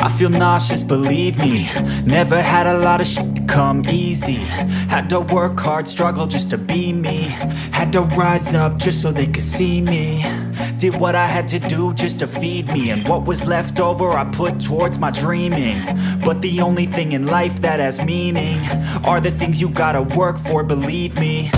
I feel nauseous, believe me. Never had a lot of shit come easy. Had to work hard, struggle just to be me. Had to rise up just so they could see me. Did what I had to do just to feed me. And what was left over I put towards my dreaming. But the only thing in life that has meaning are the things you gotta work for, believe me.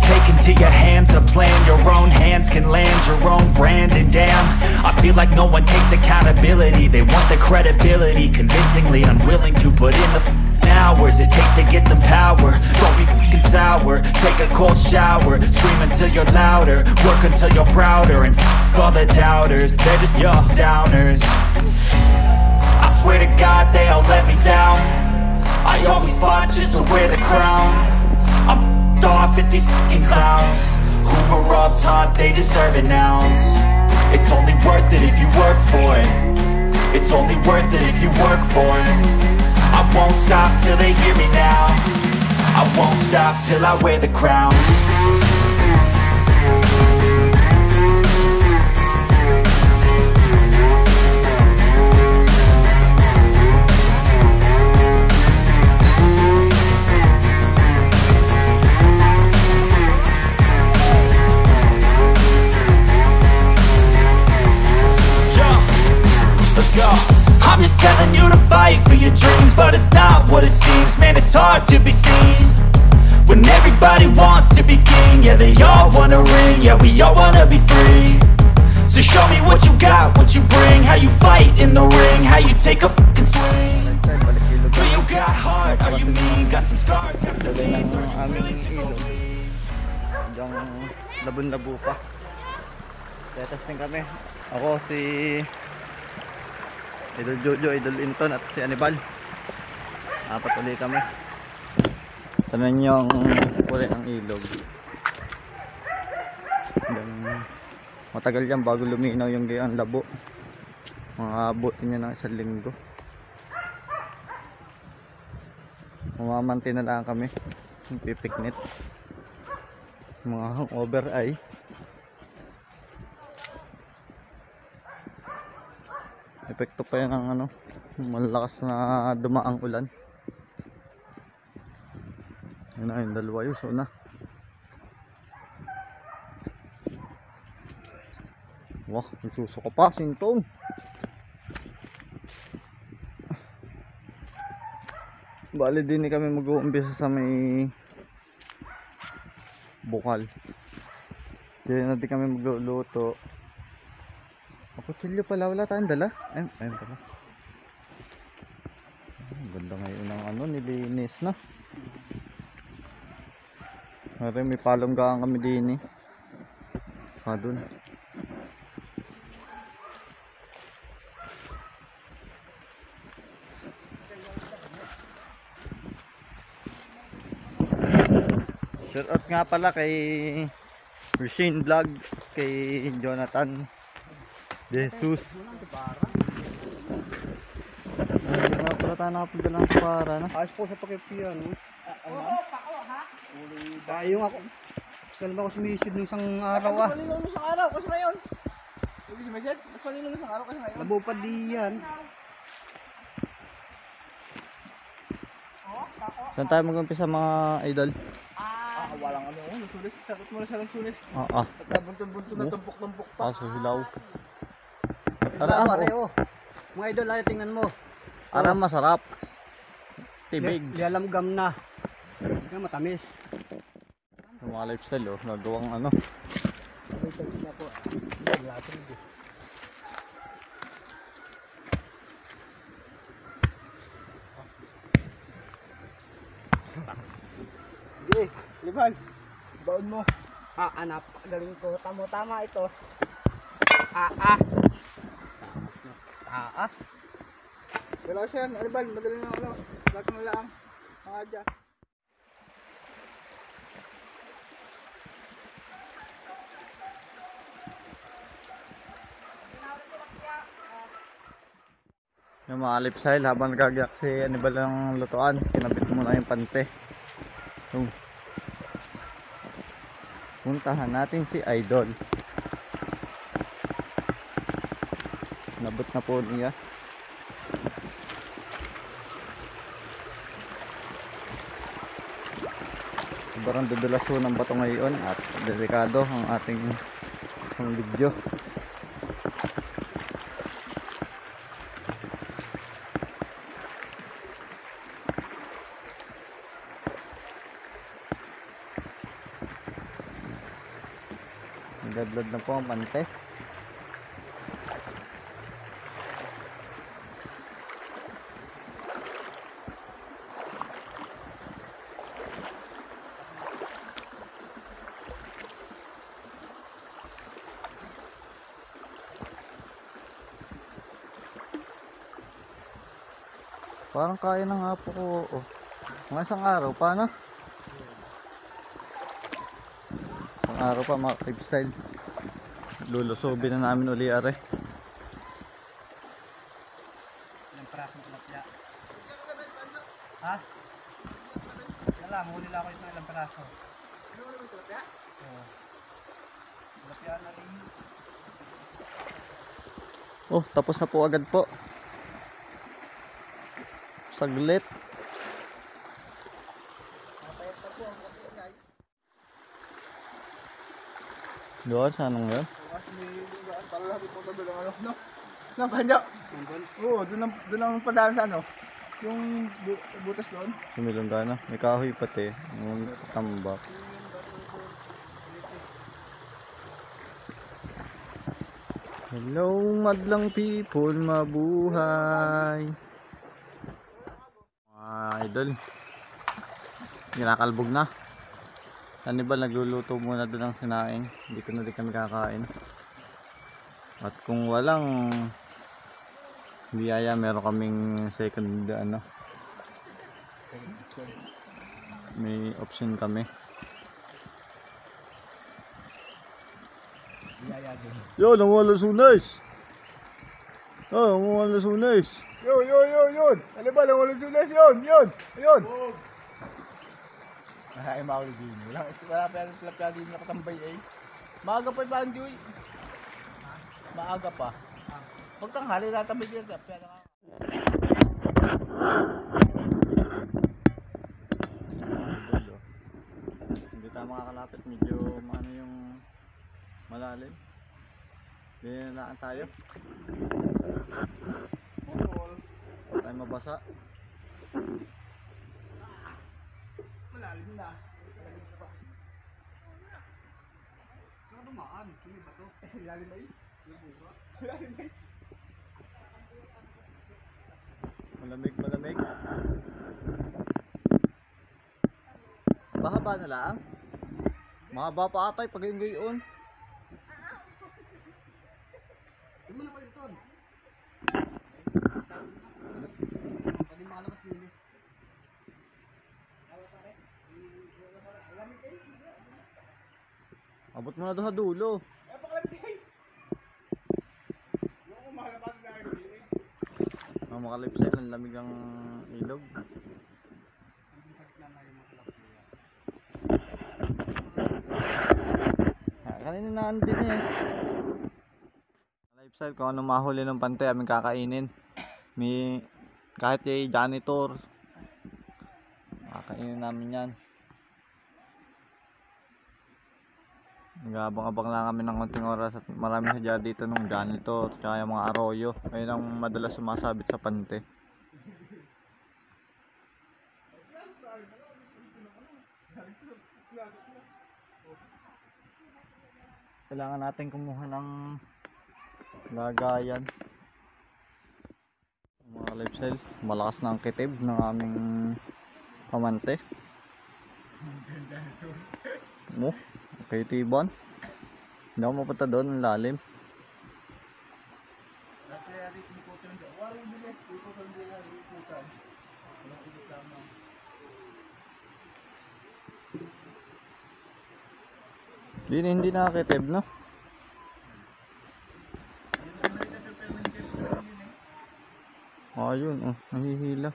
Take into your hands a plan. Your own hands can land your own brand. And damn, I feel like no one takes accountability. They want the credibility, convincingly unwilling to put in the hours it takes to get some power. Don't be f***ing sour. Take a cold shower. Scream until you're louder. Work until you're prouder. And f*** all the doubters, they're just your downers. I swear to God they all let me down. I always fought just to wear the crown. I'm off at these fucking clowns who were all taught they deserve an ounce. It's only worth it if you work for it. It's only worth it if you work for it. I won't stop till they hear me now. I won't stop till I wear the crown. I'm just telling you to fight for your dreams, but it's not what it seems. Man, it's hard to be seen when everybody wants to be king. Yeah, they all wanna ring, yeah, we all wanna be free. So show me what you got, what you bring, how you fight in the ring, how you take a fucking swing. Do you got heart, are you mean? Got some scars, got some veins, are you willing to go bleed? Hanggang labon-labo pa. Kaya testing kami. Ako si Idol Jojo, Idol Inton at si Anibal. Apat ulit kami. Tanan yung kulay ng ilog. Matagal yan bago luminaw yung gayang labo. Mga abutin niya ng 1 linggo. Mamamanti na lang kami. Pipiknit. Mga hangover ay epekto pa yan ng ano, malakas na dumaang ulan. Yun na yung dalawa yun, so na wah, nagsusuka pa, sintong. Bali din kami mag-uumpisa sa may bukal. Diyan natin kami magluluto. Kutsilyo pala, wala tayong dala. Ayun pala. Ganda ngayon ng ano, nilinis na. May palonggaan kami din eh. Dun. Shout out nga pala kay Machine Vlog, kay Jonathan Jesus. Wala pala tayo nakapunta lang sa para na. Ayos po sa pakipiyan. Oo, pako ha? Tayo ako. Kailan ba ako sumisid ng isang araw ah? Nagpalinaw ng isang araw kasi ngayon. Hindi si Michelle? Nagpalinaw ng isang araw kasi ngayon. Labupad diyan. Saan tayo mag-umpisa mga idol? Walang ano. Sulis. Sakot mo na siya ng sulis. At buntun-buntun na tumpok-tumpok pa. Kaso hilaw. Ara pareho. Mga idol, ano tingnan mo? Ara masarap. Tibig. Lialamgam na. Hindi matamis. Yung mga lifestyle oh, nagawang ano. Sige, Liban. Baon mo. Anak, galing ko. Tama ito. Taas. Wala siya, Anibal, madali na ano. Lahat mo lang. Mga adya. Yung mga lifestyle habang nagagayak si Anibal ng lutuan, kinabit mo na yung pante. Puntahan natin si Idol. Nabot na po niya. Sobrang dudulas ho ng bato ngayon at delikado ang ating video. Nagdadlad na po ang pante. Parang kaya ng hapo ko. Oh. Mga isang araw pa na. Isang araw pa mga lifestyle. Lulusobin na namin uli are. Ilang praso ng tilapia. Ha? Wala, huli lang ako ito ilang praso. Ano yung tilapia? Oo. Tilapia na rin. Oh, tapos na po agad po. Saglit. Doon, saan nung yun? Para natin punta doon ang ano, no? No, kanya. Oo, doon ang padaan sa ano. Yung butas doon. Sumilong ka na. May kahoy pati. Yung tambak. Hello, madlang people, mabuhay. Idol, kinakalbog na. Hannibal nagluluto muna doon ng sinaing. Hindi ko na din kami kakain. At kung walang biyaya, meron kaming second ano, may option kami. Biyaya din. Yo, nawala sunis. Oh, nawala sunis. Yun! Ano ba? Lang walang sulas yun! Ayun! Ay, mauli din. Wala pa yung tilapia din nakatambay eh. Maaga pa yung banjoy. Maaga pa. Huwag kang hali natambay din. Tilapia na Hindi tayo makakalapit. Medyo ano yung malalim. Dinalaan tayo. Tayo mabasa. malalim na. Malalim na pa. Saka dumaan. Hindi ba ito? Ilalim ba yun? Ilalim ba yun? Malamig. Bahaba na lang. Mahaba pa atay pag yung gayon. Huwag mo na pa rin ton. Pwede makalabas nili. Abot mo na doon sa dulo. Ang makalipsay, ang lamig ang ilog. Kanina na andin eh. Lifestyle, kung anong mahuli ng pante, aming kakainin. May, kahit yung janitor, kakainin namin yan. Nag-abang-abang lang kami ng konting oras at marami sadya dito nung janitor kaya mga arroyo. Ayun ang madalas sumasabit sa pante. Kailangan natin kumuha ng lagayan. Mga lifestyle, malakas na ang kitib ng aming pamante. Mo, okay tibon. Hindi ako mapunta doon, ang lalim. Hindi nakakitib, no? Ayun, oh, nahihila.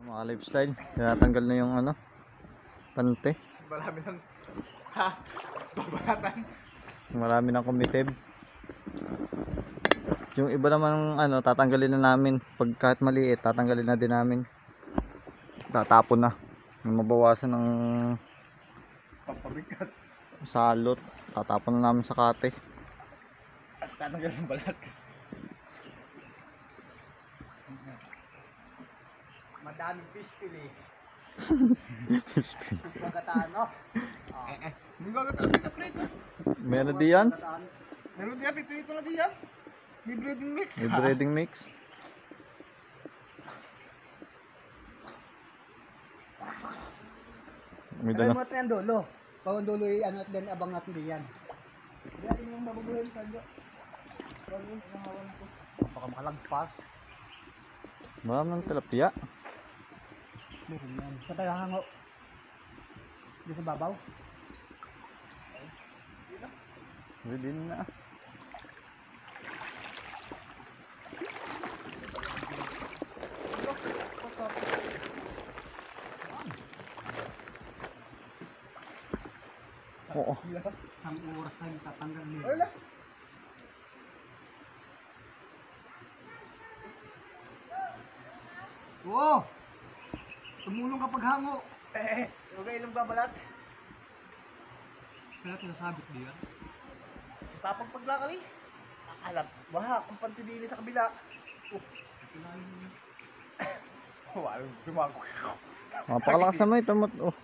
Mga lifestyle, tinatanggal na yung ano, pante. Marami ng babalatan. Marami ng kumitib. Yung iba naman ano, tatanggalin na namin. Pag kahit maliit, tatanggalin na din namin. Tatapon na. Yung mabawasan ng Pampabigat. salot. Tatapon na namin sa kate. At tatanggal ng balat. Madaming fish pili. Pagkatano. Hindi gagataan na prito. Meron di yan? Meron din yan, pipilito na din yan. May breeding mix. May breeding mix. May Alam dala. mo ito yan dolo. Pag ang dolo ano at din abang natin din yan. Hindi natin yung mabubuhin sa dyo. Baka makalagpas. Marami ng tilapia. Meron yan. Sa tagahango. Di sa babaw. Pwede na. Oo. Ang oras tayo tatanggal nila. Wala. Oo! Tumulong ka paghango. Huwag kayo ilang babalat. Kaya tinasabit diyan. Papagpaglakali. Alam, baha kung pantibili sa kabila. Wala, dumago. Mapakalakas naman ito. Oh.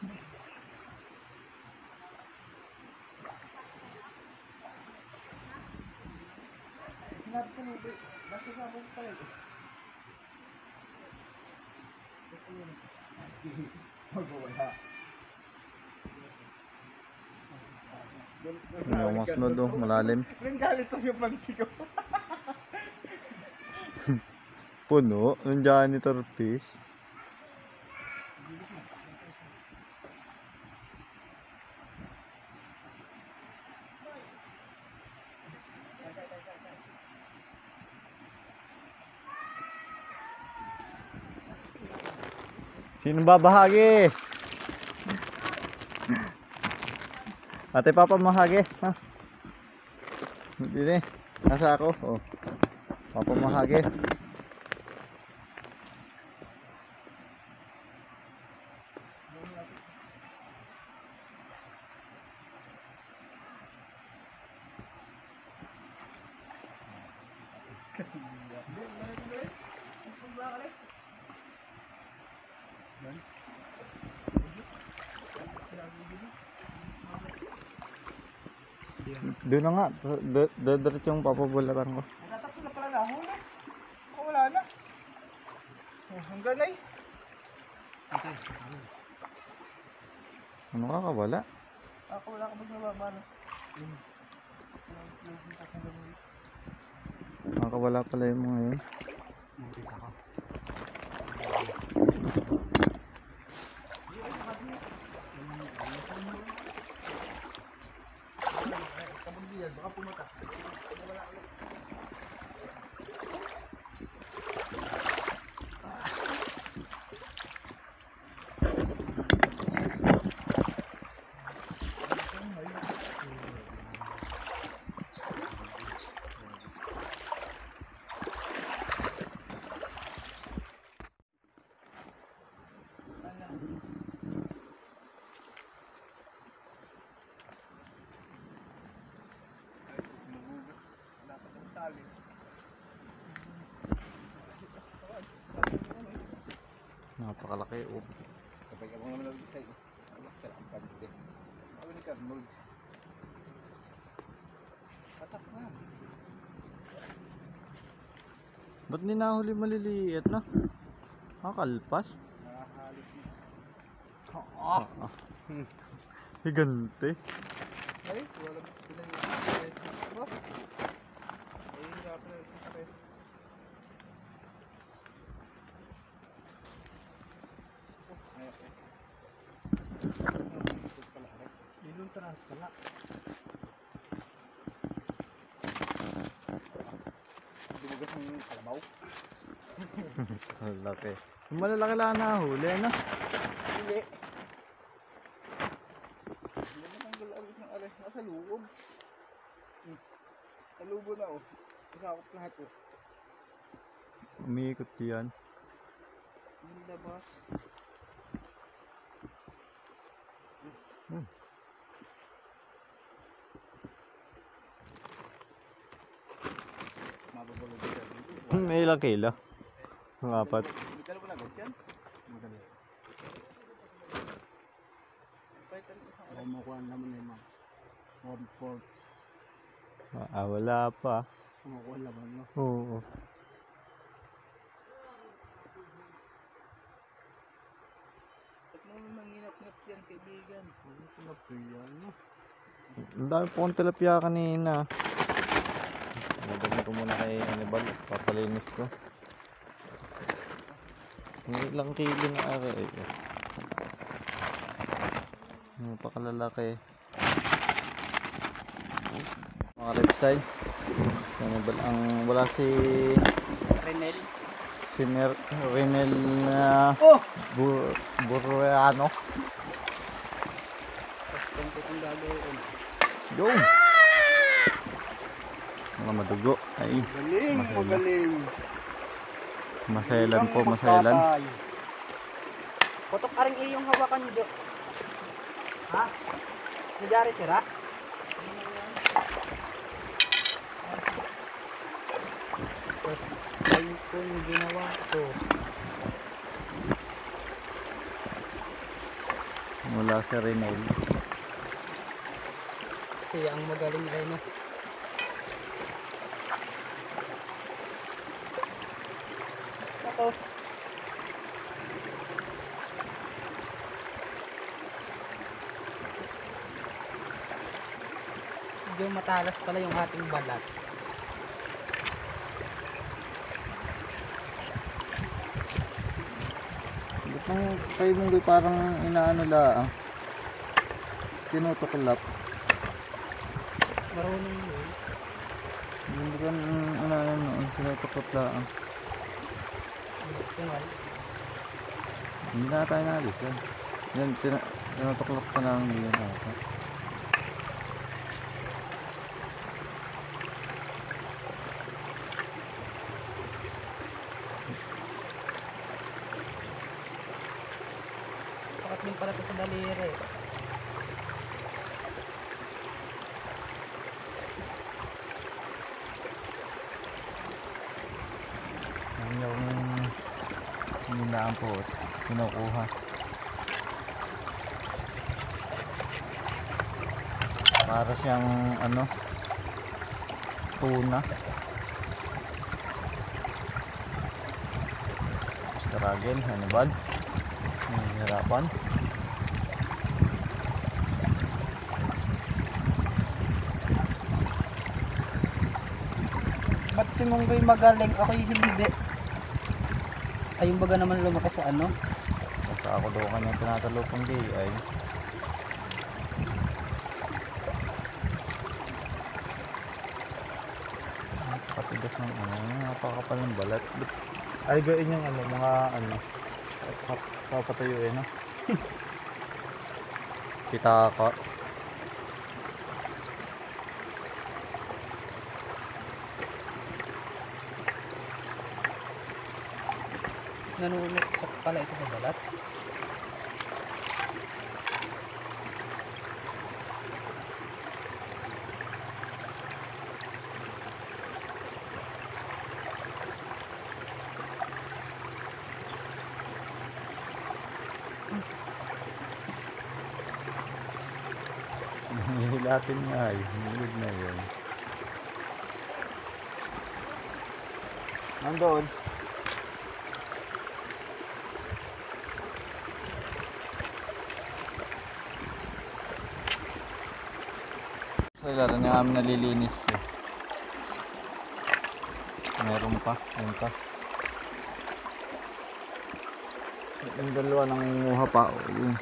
Sinabi ko nito, basta sa ako pala ito. Magwala. Yung mas lodo, malalim. Nanggalit yung panty ko. Puno, ng janitor fish. Sino babahagi? Ate Papa mahagi, ha? Hindi eh. Nasa ako. Oh. Papa mahagi. Doon na nga, dadiretso yung papabulatan ko. Natatakot na pala lahon na. Oh, wala na. Oh, hanggang ay. Ano ka wala? Ako wala ka magbabalo. Nakawala pala yung mga yun. Baka pumunta. Napakalaki. Oh. Kapag ako naman nag-isay, ang pante. Ako ni Carnold. Atak na. Ba't hindi nahuli maliliit na? Kakalpas? Nakahalit na. Ah. Higante. Ay, wala ba pinag-isay? Ano? Ay, hirapan na isang sakit. Ilong taras pala. Dumugas ng kalabaw. Malaki. Malalaki lang nahuli na. Hindi. Hindi na tanggal alis ng alis. Nasa loob. Talubo na oh. Isakop lahat oh. Umiikot yan. Yung labas. Mababalo dito. May ilang kilo? Ang apat. May talo ba lagot yan? Magaling. Ako makuha naman na yung mga 1/4. Wala pa. Makuha naman no? Oo. Ba't mo manginap-ngap yan kaibigan? Ano tilapia yan no? Ang dami po kong tilapia kanina. Nagagin ko muna kay Anibal. Papalinis ko. May ilang kilo na ari. Napakalalaki. Mga lifestyle. Si Anibal ang wala si Renel. si Renel na Burreano. Tapos kung gagawin. Go! Mga madugo. Ay, Galing, Maselan. magaling. maselan po, maselan. Potok ka rin iyong hawakan nyo. Ha? Nagyari sira? Tapos, ayun ko yung ginawa ko. Mula si Renel. Kasi ang magaling ay no. Ako. Medyo matalas pala yung ating balat. Ba't nang kayo mong parang inaano lang? Tinutuklap. Marunong yun. Hindi ka inaano, tinutuklap lang. Tungal. Hindi na tayo naalis yan. Yan, tinutuklap ka lang hindi yan ata. Sakat din pala ito sa daliri. Yan yung nilaan po. Kinukuha. Para siyang ano, tuna. Struggle, Hannibal. Nahihirapan. Ba't si Munggoy magaling? Ako'y hindi. Ayun baga naman lumaki sa ano? Basta ako daw kanyang tinatalupang di ay. Napakatigas ng ano, napakapal ng balat. Ay gawin yung ano, mga ano, papatuyuin no? Kita ka. Nanunuksak pala ito sa balat. Hihilatin nga ay, hilid na yun. Nandoon. Sa ilalim niya kami nalilinis eh. Meron pa, ayun pa. Yung dalawa nangunguha pa. Yun.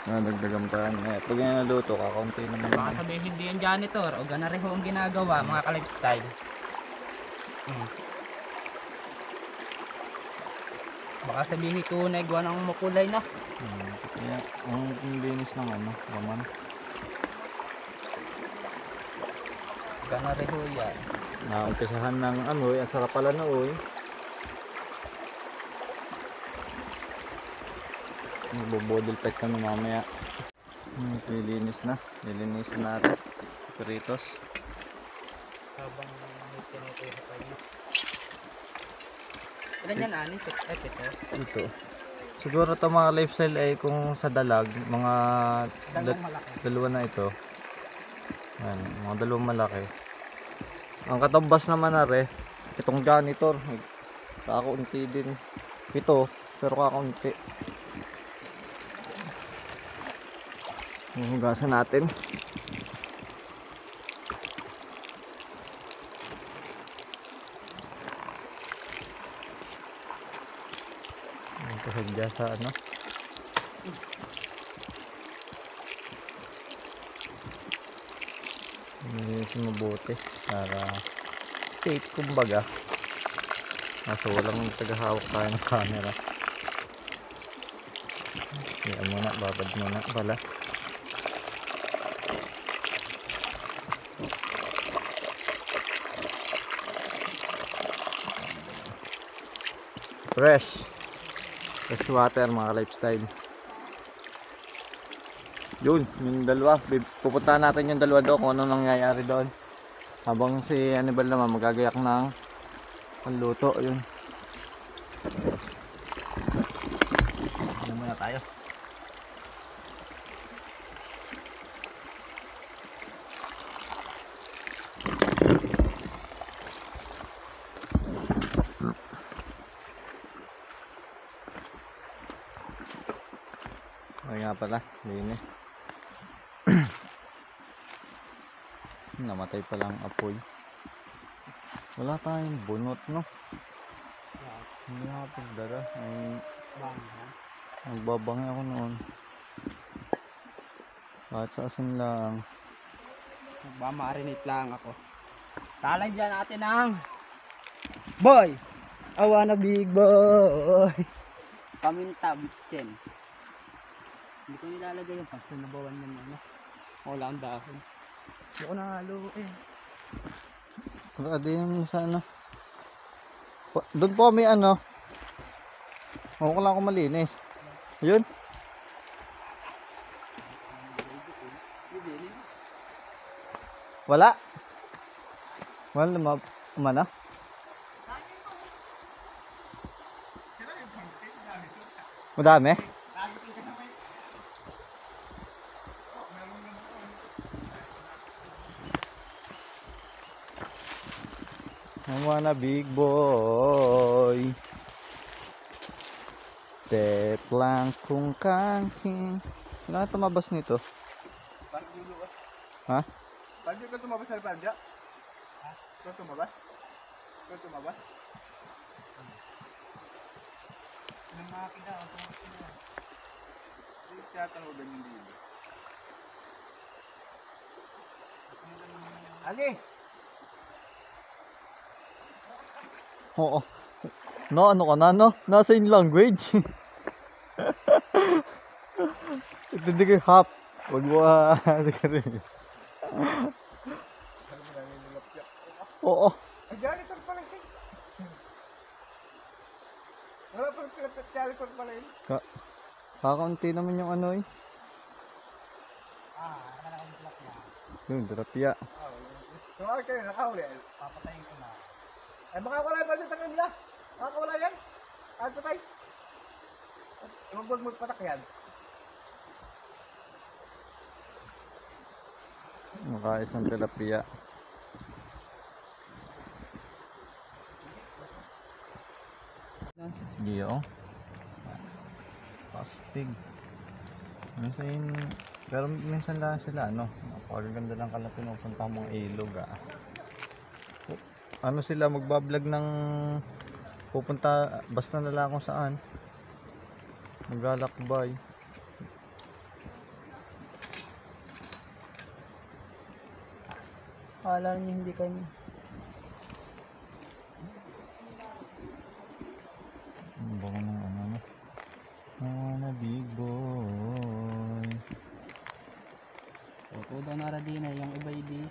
Nadagdagan pa yan. Eh, pag yan naluto, kakaunti naman. Baka sabihin hindi yan janitor o gana rin ho ang ginagawa mga ka-lifestyle. Baka sabihin tunay gawa ng makulay na. Kaya, ang linis ng ano, laman. ka na rin ho yan. Naumpisahan ng ano, ang sarap pala na oy. Magbobodel pet kami mamaya. Lilinis na. Lilinisin natin. Peritos. Habang may tinutuyo pa yun. Ilan yan, Ani? Ito? Ito. Siguro ito mga lifestyle ay kung sa dalag, mga Dalawang malaki. dalawa na ito. Ayan, mga dalawang malaki. Ang katambas naman na re, itong janitor. Kakaunti din. Ito, pero kakaunti. Hugasan natin. Ito sadya sa ano. Nilinis mabuti para safe kumbaga. Kaso walang tagahawak tayo ng camera. Yan muna, babad muna pala. Fresh water mga lifestyle. Yun, yung dalawa. Pupuntahan natin yung dalawa doon kung ano nangyayari doon. Habang si Annabel naman magagayak ng panluto. Yun. Ano muna tayo? Ay nga pala, linis. Namatay palang apoy. Wala tayong bunot, no? Hindi nakapagdala. Nagbabangi ako noon. Kahit sa asin lang. Marinate lang ako. Talay dyan natin ang boy! I wanna big boy! Paminta, bitchen. Hindi ko nilalagay yung pagsanabawan ng ano. Wala ang dahon. Hindi ko nahaluin. Wala din sa ano. Doon po may ano. Huwag ko lang ako malinis. Yun. Wala. Wala umana. Madami. I wanna big boy. Step lang kung kangking. Wala na tumabas nito. Ha? Pwede ko tumabas sa panda? Ha? Ito tumabas? Ito tumabas? Nang makakita ako, tumabas na. Hindi siya tanawagan yung dito. Ali! Oo. No, ano ka na, no? Nasa in language. Hindi ko hap. Wag mo Oo. Ay, janitor pala yun. Wala pang janitor pala yun. Kakaunti naman yung ano eh. Nakakabulak na. Yun, terapya. Sumali kayo, nakahuli. Papatayin ko na. Ay, makakawala ba dyan sa kanila? Makakawala yan? Ay, patay. Huwag magpatak yan. Makaisang terapya. Sige oh. Pastig. Pero minsan lang sila ano. Napakaganda lang kala pinupunta mong ilog ah. Ano sila magbablog ng pupunta basta na lang kung saan. Maglalakbay. Akala niyo hindi kanya. Ang bango ng ano no. Na big boy. Opo daw na radina yung iba hindi.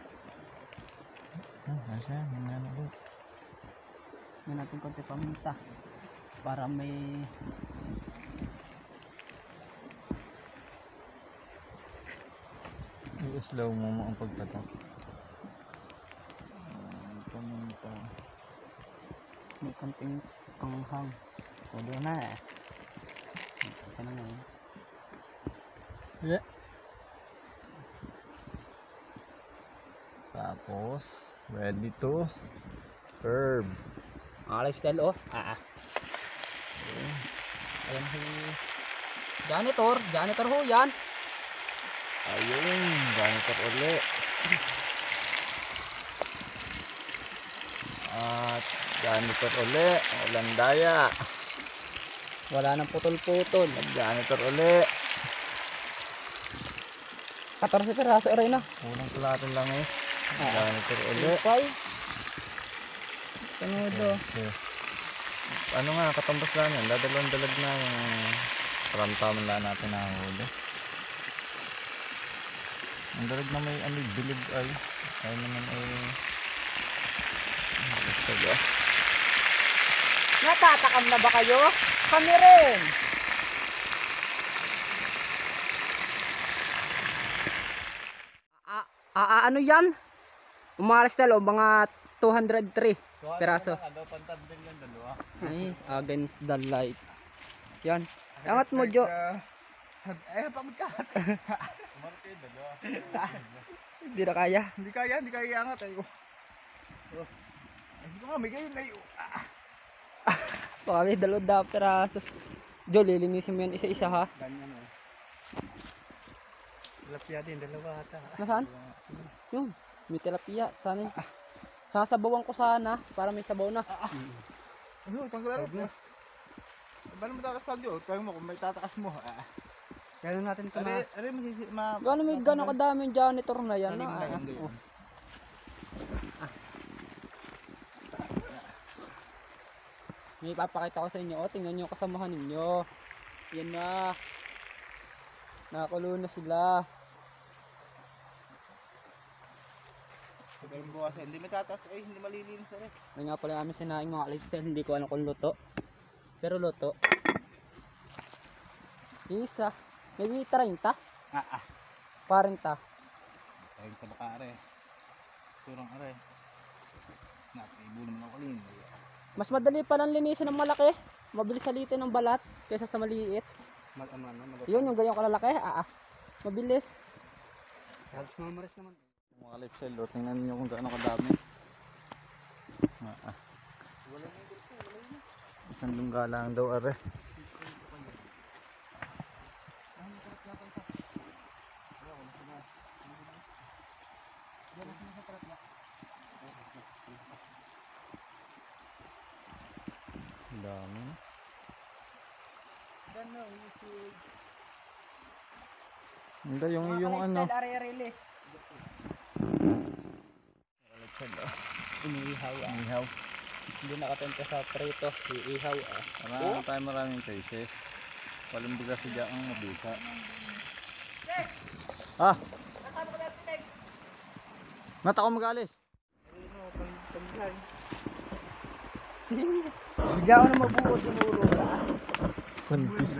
siya. Yan natin konti paminta. Para may... I-slow mo ang pagtatak. Paminta. May konting anghang. Pwede na eh. Isa na ngayon. Yeah. Tapos, ready to serve. Lifestyle off. Ayan si janitor ho yan. Ayun, janitor uli. At janitor uli, walang daya. Wala nang putol-putol. Janitor uli. 14 piraso aray na. Unang kulatan lang eh. Janitor uli. Pay. Tanudo. Okay. Ano nga, katambas lang yan. Dadalawang dalag na yung karamtaman lang natin na huli. Ang dalag na may bilig ay. Ay naman ay... Natatakam na ba kayo? Kami rin. Ano yan? Umaras na mga 203 piraso. Ay, against the light. Yan. Angat mo, Jo. Pamod ka. Hindi na kaya. Hindi kaya iangat ay. Hindi ko nga, may gayon ay. Baka may 2 piraso. Jo, lilinisin mo yan isa-isa ha. Ganyan o. Tilapia din, 2 ata. Nasaan? Yun, may tilapia. Sana sasabawan ko sana para may sabaw na. Ano, tanggalaro mo. Paano mo tatakas Jo? Kaya mo kung may tatakas mo. Gano'n natin ito na. Gano'n may gano'n kadaming janitor na yan. May ipapakita ko sa inyo. Tingnan nyo yung kasamahan ninyo. Yan na. Nakakulo na sila. Hindi matatas ay hindi malilinis rin. May nga pala namin sinaing mga lifestyle. Hindi ko alam kung luto. Pero luto. Isa. Maybe 30. 40. Ayun sa baka are. Surang are. Ibulong na ko lin. Mas madali pa lang linisin ng malaki. Mabilis salitin ng balat kaysa sa maliit. Yun yung ganyang kalalaki. Mabilis. Halos mamaris naman. Mga lifestyle, tingnan niyo kung gaano kadami. Isang lungga lang daw are. Dami. Hindi yung ano. Release. Inihaw. Hindi nakatenta sa prito. Iihaw. Maraming cases. Walang bugas siya ang mabisa. Mata ko magalis. Bigla ako na mabuo sinuro. Kontis.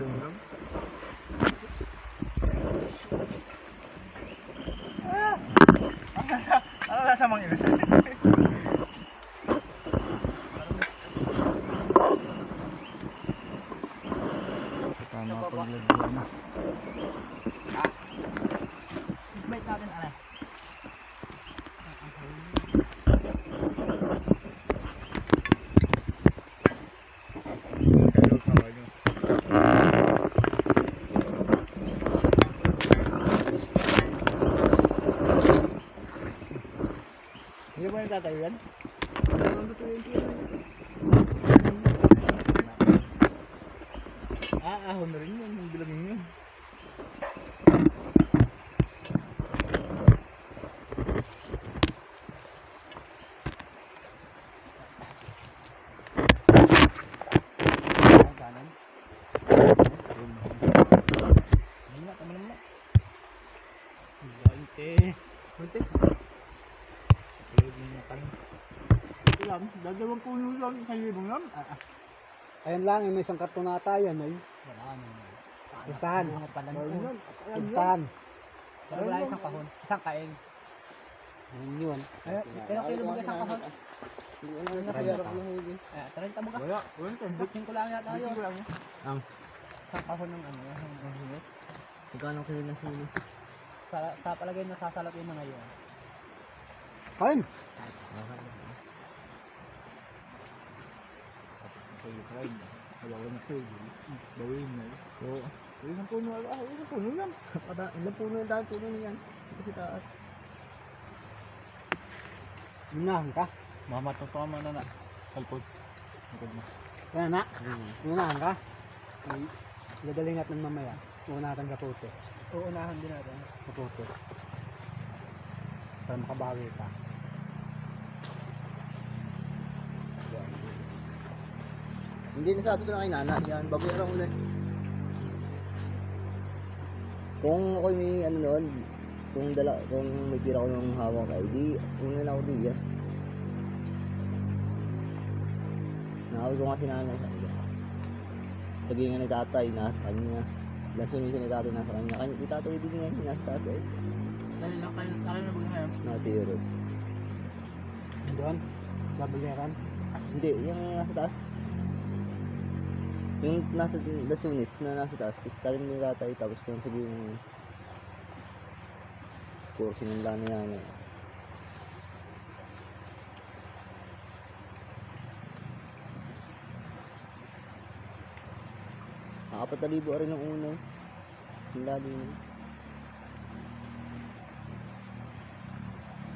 Ano nasa mga inusan? Tama paglagyan na. Bite natin alay. Hindi mo yung tatayo yan? Ahon na rin yun, yung bilangin yun. Konti. Tulog yung makan. Yan, dalawang puno lang, 1,000 lang. Ayan lang, may isang karton na tayo, ay. Wala naman. Puntahan. Puntahan. Pero wala isang kahon. Isang kain. Ayun yun. Pero kilo mo isang kahon. Tarin tamo ka. Wala. Buksin ko lang yata yun. Ang? Isang kahon ng ano. Magkano kilo ng sinis? Sa palagay na sasalap yun na ngayon. Kain! Kalawan na kayo. Bawin na. Oo. Isang puno lang. Ilang puno yung dahil puno niyan. Kasi taas. Unahan ka? Mamato pa ka na. Kalpot. Kaya na? Unahan ka? Gagaling natin mamaya. Unahan ka puto. Uunahan din natin. Kaputo. Para makabawi ka. Hindi nasabi ko na kay Nana, yan, babayaran ulit. Kung ako may ano noon, kung may pira ko ng hawak ay di, una na ako di yan. Nakawin ko nga si Nana, sabi nga ni tatay, nasa kanya. Lasunin ni tatay nasa kanya. Ni tatay din nga, nasa taas eh. Dahil na kayo na ba ngayon? Natiro. Doon? Babayaran? Hindi, yung nasa taas. Yung nasa lasunis na nasa taas, talim ni tatay, tapos kung sabi yung kursi ng lana yan eh. Nakapatalibo rin ng uno. Yung lalo yun.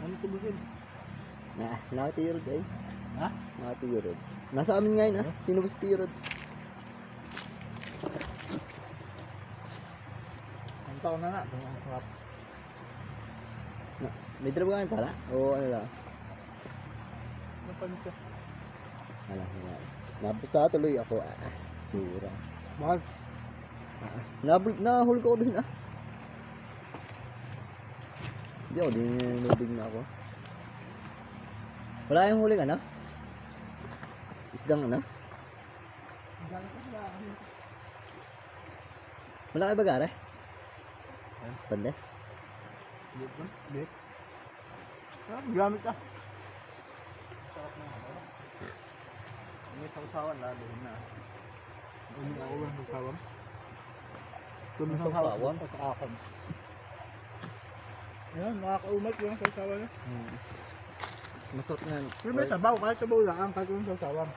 Ano tubusin? Nakatirod eh. Ha? Nakatirod. Nasa amin ngayon ah. Sino ba si Tirod? Ang taon na. Ang sarap. May dalawa kain pala? O ano lang? Ano pa nito? Wala. Napasa tuloy ako ah. Sura. Mahal. Nahul ko din ah. Hindi ako din nabig na ako. Wala yung huling ano? Isdang ano? Wala kayo bagare? Pande? Bit. Gamit ah. May sausawan lalo na. Ano ako ang sausawan? Kung may sausawan? Sausawan. Ayan, nakakaumay ko yung sausawan niya. Masarap na yan. Pero may sabaw, kahit sabaw lang, kahit yung sausawan.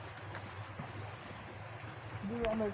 Hindi ko may